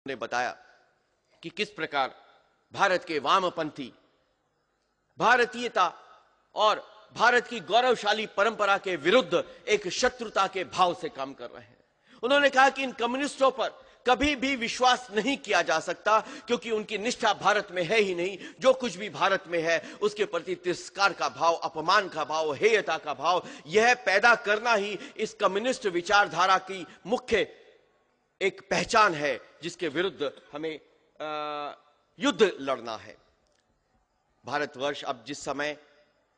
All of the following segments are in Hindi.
ने बताया कि किस प्रकार भारत के वामपंथी भारतीयता और भारत की गौरवशाली परंपरा के विरुद्ध एक शत्रुता के भाव से काम कर रहे हैं। उन्होंने कहा कि इन कम्युनिस्टों पर कभी भी विश्वास नहीं किया जा सकता, क्योंकि उनकी निष्ठा भारत में है ही नहीं। जो कुछ भी भारत में है उसके प्रति तिरस्कार का भाव, अपमान का भाव, हेयता का भाव, यह पैदा करना ही इस कम्युनिस्ट विचारधारा की मुख्य एक पहचान है, जिसके विरुद्ध हमें युद्ध लड़ना है। भारतवर्ष अब जिस समय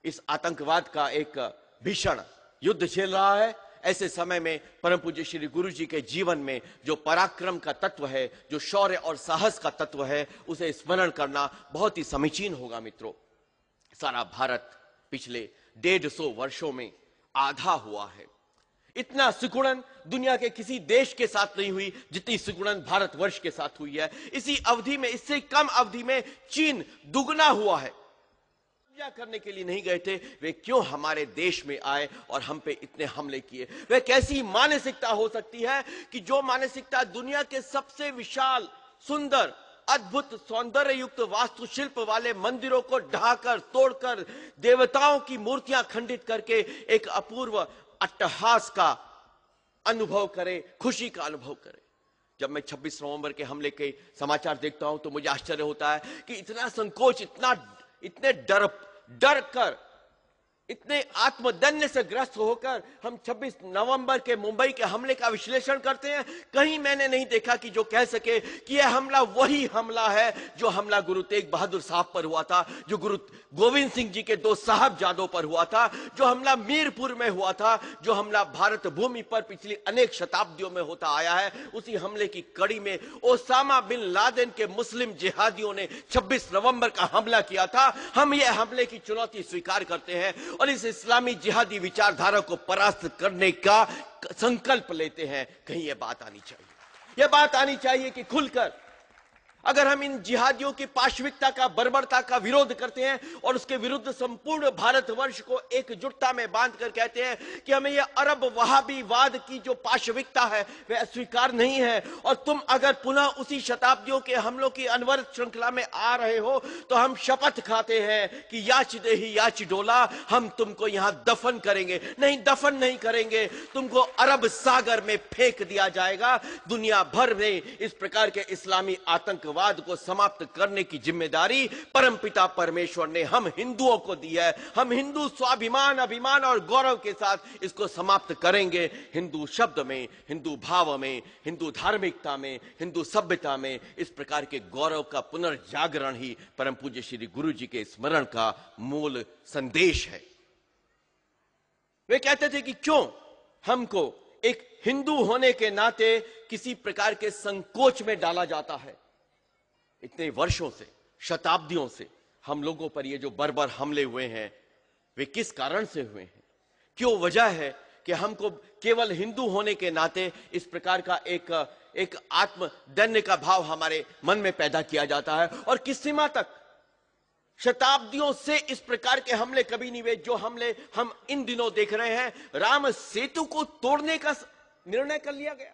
इस आतंकवाद का एक भीषण युद्ध झेल रहा है, ऐसे समय में परम पूज्य श्री गुरु जी के जीवन में जो पराक्रम का तत्व है, जो शौर्य और साहस का तत्व है, उसे स्मरण करना बहुत ही समीचीन होगा। मित्रों, सारा भारत पिछले 150 वर्षों में आधा हुआ है। इतना सिकुड़न दुनिया के किसी देश के साथ नहीं हुई जितनी सिकुड़न भारतवर्ष के साथ हुई है। इसी अवधि में, इससे कम अवधि में चीन दुगना हुआ है। पूजा करने के लिए नहीं गए थे, वे क्यों हमारे देश में आए और हम पे इतने हमले किए? वे कैसी मानसिकता हो सकती है कि जो मानसिकता दुनिया के सबसे विशाल, सुंदर, अद्भुत, सौंदर्य युक्त वास्तुशिल्प वाले मंदिरों को ढाकर, तोड़कर, देवताओं की मूर्तियां खंडित करके एक अपूर्व अट्टहास का अनुभव करे, खुशी का अनुभव करे। जब मैं 26 नवंबर के हमले के समाचार देखता हूं तो मुझे आश्चर्य होता है कि इतना संकोच, इतने डर कर, इतने आत्मदन्य से ग्रस्त होकर हम 26 नवंबर के मुंबई के हमले का विश्लेषण करते हैं। कहीं मैंने नहीं देखा कि जो कह सके कि यह हमला वही हमला है जो हमला गुरु तेग बहादुर साहब पर हुआ था, जो गुरु गोविंद सिंह जी के 2 साहबजादों पर हुआ था, जो हमला मीरपुर में हुआ था, जो हमला भारत भूमि पर पिछली अनेक शताब्दियों में होता आया है। उसी हमले की कड़ी में ओसामा बिन लादेन के मुस्लिम जिहादियों ने 26 नवंबर का हमला किया था। हम ये हमले की चुनौती स्वीकार करते हैं और इस इस्लामी जिहादी विचारधारा को परास्त करने का संकल्प लेते हैं। कहीं यह बात आनी चाहिए, यह बात आनी चाहिए कि खुलकर अगर हम इन जिहादियों की पाशविकता का, बर्बरता का विरोध करते हैं और उसके विरुद्ध संपूर्ण भारतवर्ष को एकजुटता में बांधकर कहते हैं कि हमें यह अरब वहाबीवाद की जो पाशविकता है वह स्वीकार नहीं है, और तुम अगर पुनः उसी शताब्दियों के हमलों की अनवरत श्रृंखला में आ रहे हो, तो हम शपथ खाते हैं कि याच देही याच डोला, हम तुमको यहां दफन करेंगे। नहीं, दफन नहीं करेंगे, तुमको अरब सागर में फेंक दिया जाएगा। दुनिया भर में इस प्रकार के इस्लामी आतंकवाद को समाप्त करने की जिम्मेदारी परमपिता परमेश्वर ने हम हिंदुओं को दी है। हम हिंदू स्वाभिमान, अभिमान और गौरव के साथ इसको समाप्त करेंगे। हिंदू शब्द में, हिंदू भाव में, हिंदू धार्मिकता में, हिंदू सभ्यता में इस प्रकार के गौरव का पुनर्जागरण ही परम पूज्य श्री गुरु जी के स्मरण का मूल संदेश है। वे कहते थे कि क्यों हमको एक हिंदू होने के नाते किसी प्रकार के संकोच में डाला जाता है। इतने वर्षों से, शताब्दियों से हम लोगों पर ये जो बर्बर हमले हुए हैं, वे किस कारण से हुए हैं? क्यों वजह है कि हमको केवल हिंदू होने के नाते इस प्रकार का एक आत्मदन्य का भाव हमारे मन में पैदा किया जाता है? और किस सीमा तक? शताब्दियों से इस प्रकार के हमले कभी नहीं हुए जो हमले हम इन दिनों देख रहे हैं। राम सेतु को तोड़ने का निर्णय कर लिया गया,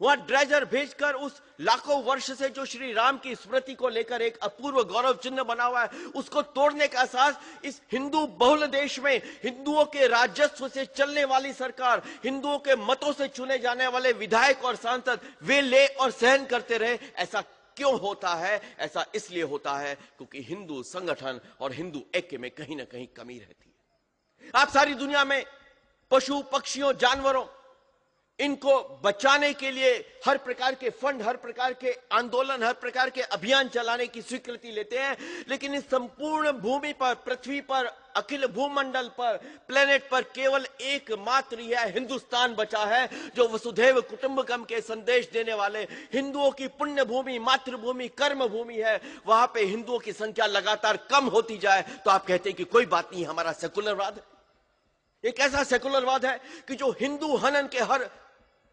वहां ड्रेजर भेजकर उस लाखों वर्ष से जो श्री राम की स्मृति को लेकर एक अपूर्व गौरव चिन्ह बना हुआ है, उसको तोड़ने का साहस इस हिंदू बहुल देश में, हिंदुओं के राजस्व से चलने वाली सरकार, हिंदुओं के मतों से चुने जाने वाले विधायक और सांसद, वे ले और सहन करते रहे। ऐसा क्यों होता है? ऐसा इसलिए होता है क्योंकि हिंदू संगठन और हिंदू ऐक्य में कहीं ना कहीं कमी रहती है। आप सारी दुनिया में पशु, पक्षियों, जानवरों, इनको बचाने के लिए हर प्रकार के फंड, हर प्रकार के आंदोलन, हर प्रकार के अभियान चलाने की स्वीकृति लेते हैं, लेकिन इस संपूर्ण भूमि पर, पृथ्वी पर, अखिल भूमंडल पर, प्लेनेट पर केवल एकमात्र यह हिंदुस्तान बचा है जो वसुधैव कुटुंबकम के संदेश देने वाले हिंदुओं की पुण्य भूमि, मातृभूमि, कर्म भूमि है। वहां पे हिंदुओं की संख्या लगातार कम होती जाए तो आप कहते हैं कि कोई बात नहीं, हमारा सेकुलरवाद है। एक ऐसा सेकुलरवाद है कि जो हिंदू हनन के हर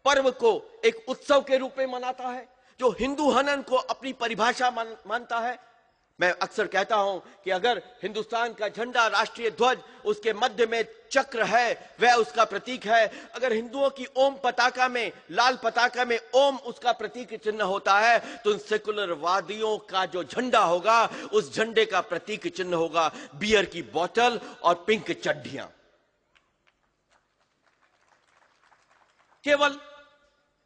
पर्व को एक उत्सव के रूप में मनाता है, जो हिंदू हनन को अपनी परिभाषा मानता है, मैं अक्सर कहता हूं कि अगर हिंदुस्तान का झंडा, राष्ट्रीय ध्वज, उसके मध्य में चक्र है, वह उसका प्रतीक है। अगर हिंदुओं की ओम पताका में, लाल पताका में ओम उसका प्रतीक चिन्ह होता है, तो उन सेकुलरवादियों का जो झंडा होगा, उस झंडे का प्रतीक चिन्ह होगा बियर की बोतल और पिंक चड्डियां। केवल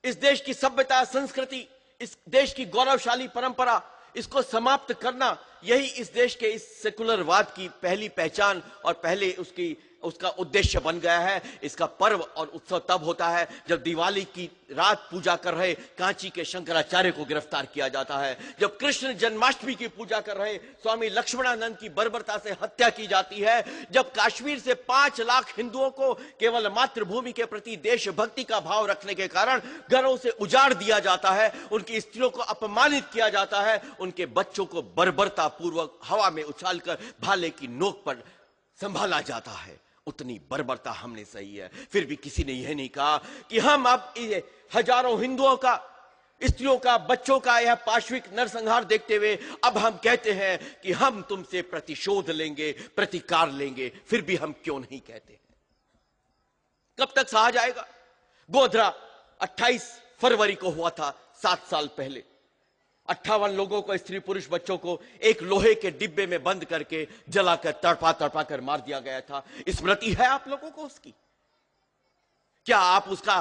इस देश की सभ्यता, संस्कृति, इस देश की गौरवशाली परंपरा, इसको समाप्त करना, यही इस देश के इस सेकुलरवाद की पहली पहचान और पहले उसका उद्देश्य बन गया है। इसका पर्व और उत्सव तब होता है जब दिवाली की रात पूजा कर रहे कांची के शंकराचार्य को गिरफ्तार किया जाता है, जब कृष्ण जन्माष्टमी की पूजा कर रहे स्वामी लक्ष्मणानंद की बर्बरता से हत्या की जाती है, जब कश्मीर से 5 लाख हिंदुओं को केवल मातृभूमि के प्रति देशभक्ति का भाव रखने के कारण घरों से उजाड़ दिया जाता है, उनकी स्त्रियों को अपमानित किया जाता है, उनके बच्चों को बर्बरता पूर्वक हवा में उछालकर भाले की नोक पर संभाला जाता है। उतनी बर्बरता हमने सही है। फिर भी किसी ने यह नहीं कहा कि हम अब हजारों हिंदुओं का, स्त्रियों का, बच्चों का यह पाशविक नरसंहार देखते हुए अब हम कहते हैं कि हम तुमसे प्रतिशोध लेंगे, प्रतिकार लेंगे। फिर भी हम क्यों नहीं कहते हैं? कब तक सहा जाएगा? गोधरा 28 फरवरी को हुआ था, 7 साल पहले। 58 लोगों को, स्त्री पुरुष बच्चों को एक लोहे के डिब्बे में बंद करके जलाकर तड़पा तड़पा कर मार दिया गया था। स्मृति है आप लोगों को उसकी? क्या आप उसका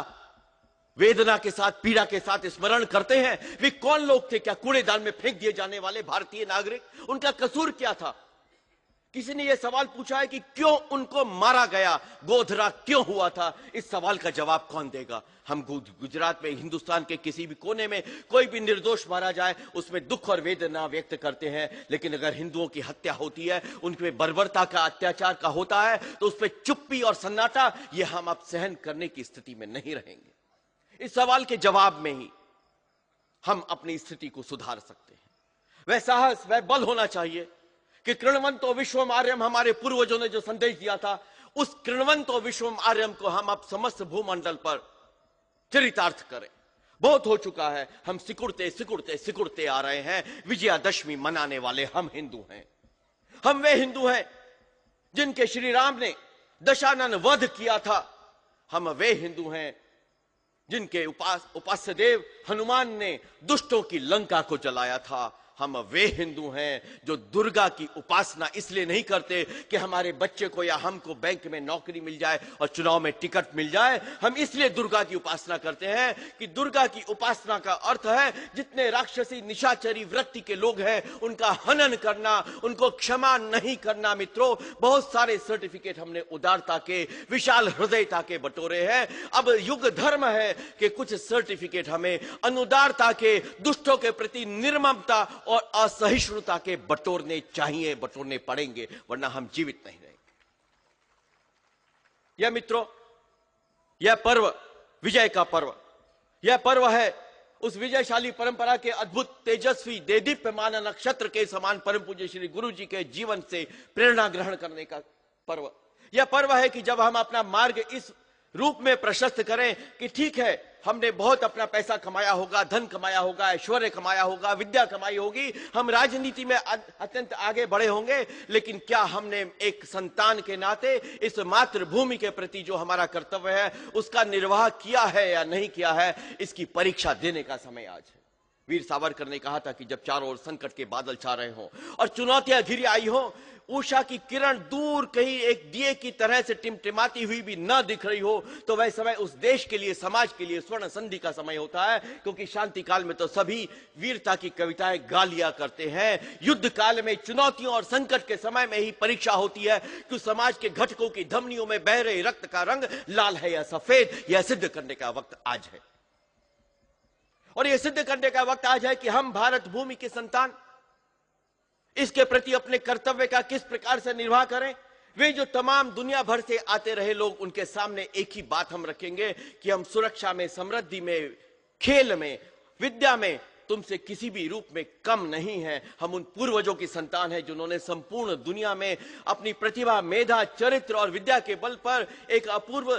वेदना के साथ, पीड़ा के साथ स्मरण करते हैं? वे कौन लोग थे? क्या कूड़ेदान में फेंक दिए जाने वाले भारतीय नागरिक? उनका कसूर क्या था? किसी ने यह सवाल पूछा है कि क्यों उनको मारा गया, गोधरा क्यों हुआ था? इस सवाल का जवाब कौन देगा? हम गुजरात में, हिंदुस्तान के किसी भी कोने में कोई भी निर्दोष मारा जाए, उसमें दुख और वेदना व्यक्त करते हैं। लेकिन अगर हिंदुओं की हत्या होती है, उनपे बर्बरता का, अत्याचार का होता है, तो उस पर चुप्पी और सन्नाटा, यह हम अब सहन करने की स्थिति में नहीं रहेंगे। इस सवाल के जवाब में ही हम अपनी स्थिति को सुधार सकते हैं। वह साहस, वह बल होना चाहिए कि कृण्वन्तो विश्वम आर्यम, हमारे पूर्वजों ने जो संदेश दिया था, उस कृण्वन्तो विश्वम आर्यम को हम अब समस्त भूमंडल पर चरितार्थ करें। बहुत हो चुका है, हम सिकुड़ते सिकुड़ते सिकुड़ते आ रहे हैं। विजयादशमी मनाने वाले हम हिंदू हैं। हम वे हिंदू हैं जिनके श्री राम ने दशानन वध किया था। हम वे हिंदू हैं जिनके उपास्य देव हनुमान ने दुष्टों की लंका को जलाया था। हम वे हिंदू हैं जो दुर्गा की उपासना इसलिए नहीं करते कि हमारे बच्चे को या हमको बैंक में नौकरी मिल जाए और चुनाव में टिकट मिल जाए। हम इसलिए दुर्गा की उपासना करते हैं कि दुर्गा की उपासना का अर्थ है जितने राक्षसी निशाचरी वृत्ति के लोग हैं उनका हनन करना, उनको क्षमा नहीं करना। मित्रों, बहुत सारे सर्टिफिकेट हमने उदारता के, विशाल हृदयता के बटोरे हैं। अब युग धर्म है कि कुछ सर्टिफिकेट हमें अनुदारता के, दुष्टों के प्रति निर्ममता और असहिष्णुता के बटोरने चाहिए, बटोरने पड़ेंगे, वरना हम जीवित नहीं रहेंगे। यह मित्रों, यह पर्व विजय का पर्व, यह पर्व है उस विजयशाली परंपरा के अद्भुत, तेजस्वी, देदीप्यमान नक्षत्र के समान परम पूज्य श्री गुरु जी के जीवन से प्रेरणा ग्रहण करने का पर्व। यह पर्व है कि जब हम अपना मार्ग इस रूप में प्रशस्त करें कि ठीक है, हमने बहुत अपना पैसा कमाया होगा, धन कमाया होगा, ऐश्वर्य कमाया होगा, विद्या कमाई होगी, हम राजनीति में अत्यंत आगे बढ़े होंगे, लेकिन क्या हमने एक संतान के नाते इस मातृभूमि के प्रति जो हमारा कर्तव्य है उसका निर्वाह किया है या नहीं किया है? इसकी परीक्षा देने का समय आज है। वीर सावरकर ने कहा था कि जब चारों ओर संकट के बादल छा रहे हों और चुनौतियां घिरी आई हो, उषा की किरण दूर कहीं एक दिए की तरह से टिमटिमाती हुई भी न दिख रही हो, तो वह समय उस देश के लिए, समाज के लिए स्वर्ण संधि का समय होता है। क्योंकि शांति काल में तो सभी वीरता की कविताएं गा लिया करते हैं। युद्ध काल में, चुनौतियों और संकट के समय में ही परीक्षा होती है कि समाज के घटकों की धमनियों में बह रहे रक्त का रंग लाल है या सफेद, यह सिद्ध करने का वक्त आज है। और यह सिद्ध करने का वक्त आज है कि हम भारत भूमि के संतान इसके प्रति अपने कर्तव्य का किस प्रकार से निर्वाह करें। वे जो तमाम दुनिया भर से आते रहे लोग, उनके सामने एक ही बात हम रखेंगे कि हम सुरक्षा में, समृद्धि में, खेल में, विद्या में तुमसे किसी भी रूप में कम नहीं है। हम उन पूर्वजों की संतान हैं जिन्होंने संपूर्ण दुनिया में अपनी प्रतिभा, मेधा, चरित्र और विद्या के बल पर एक अपूर्व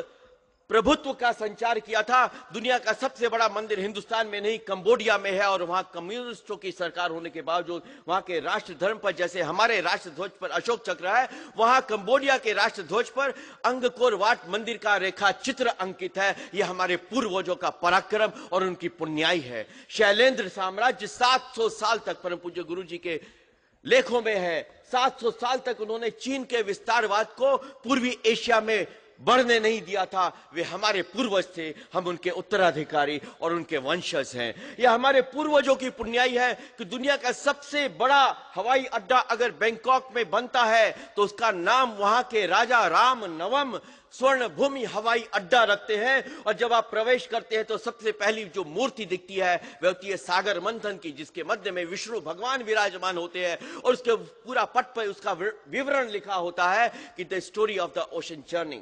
प्रभुत्व का संचार किया था। दुनिया का सबसे बड़ा मंदिर हिंदुस्तान में नहीं कंबोडिया में है, और वहां कम्युनिस्टों की सरकार होने के बावजूद वहां के राष्ट्र धर्म पर, जैसे हमारे राष्ट्र ध्वज पर अशोक चक्र है, वहां कंबोडिया के राष्ट्र ध्वज पर अंगकोर वाट मंदिर का रेखा चित्र अंकित है। यह हमारे पूर्वजों का पराक्रम और उनकी पुण्याई है। शैलेंद्र साम्राज्य 700 साल तक परम पूज्य गुरु जी के लेखों में है, 700 साल तक उन्होंने चीन के विस्तारवाद को पूर्वी एशिया में बढ़ने नहीं दिया था। वे हमारे पूर्वज थे, हम उनके उत्तराधिकारी और उनके वंशज हैं। यह हमारे पूर्वजों की पुण्याई है कि दुनिया का सबसे बड़ा हवाई अड्डा अगर बैंकॉक में बनता है तो उसका नाम वहां के राजा राम नवम स्वर्ण भूमि हवाई अड्डा रखते हैं। और जब आप प्रवेश करते हैं तो सबसे पहली जो मूर्ति दिखती है वह होती है सागर मंथन की, जिसके मध्य में विष्णु भगवान विराजमान होते हैं, और उसके पूरा पट पर उसका विवरण लिखा होता है कि the story of the ocean journey.